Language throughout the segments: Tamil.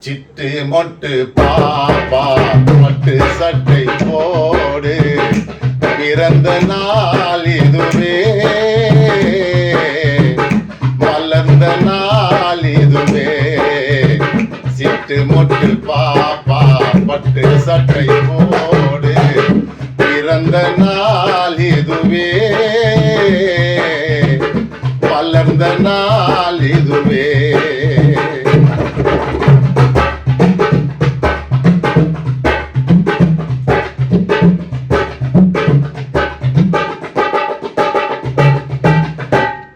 சிட்டு மொட்டு பாப்பா மட்டு சட்டை போடு, பிறந்த நாள் இதுவே, மலர்ந்த நாள் இதுவே. சிட்டு மொட்டு பாப்பா பட்டு சட்டை போடு, பிறந்த நாள் இதுவே, மலர்ந்த நாள் இதுவே.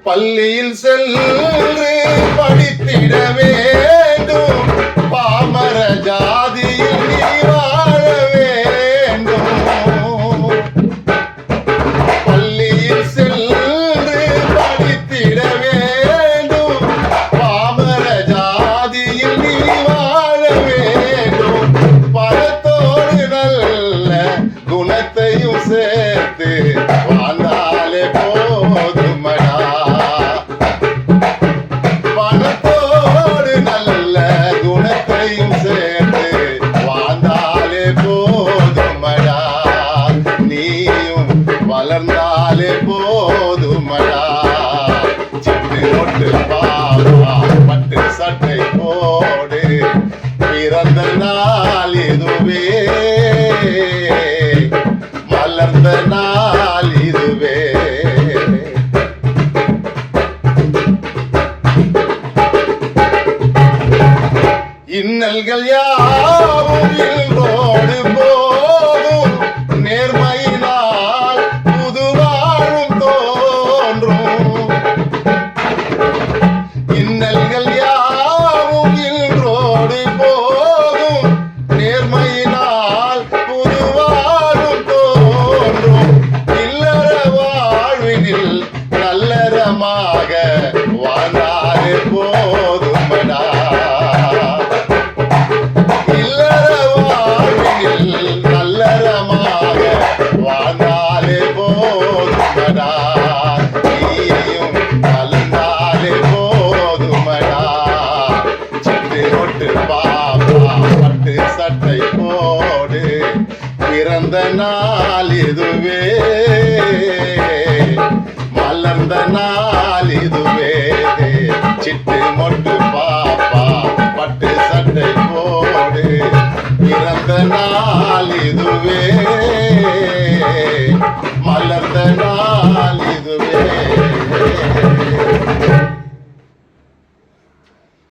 பள்ளியில் சென்று படித்திட வேண்டும், பாமர ஜாதியில் நீ வாழ வேண்டும். பள்ளியில் சென்று படித்திட வேண்டும், பாமர ஜாதியில் நீ வாழ வேண்டும். பணத்தோடு நல்ல குணத்தையும் சேர்த்து வாழ்ந்தாலே போதுமடா. சேர்த்து வாழ்ந்தாலே போதுமடா, நீயும் வளர்ந்தாலே போதுமடா. சிட்டு மொட்டு பாப்பா பட்டு சட்டை போடு, பிறந்த நாள் இதுவே, மலர்ந்த நாள் இதுவே. இன்னல்கள் யாவும் இன்றோடு போகும், நேர்மையினால் புது வாழும் தோன்றும். இன்னல்கள் யாவும் இன்றோடு போகும், நேர்மையினால் புது வாழும் தோன்றும். இல்லற வாழ்வினில் நல்லறமாக வாழ்ந்தாலே போதுமடா. நல்லறமாக வாழ்ந்தாலே போதுமடா, நீயும் வளர்ந்தாலே போதுமடா. சிட்டு மொட்டு பாப்பா பட்டு சட்டை போடு, பிறந்த நாள் இதுவே, மலர்ந்த நாள் இதுவே. சிட்டு மொட்டு பாப்பா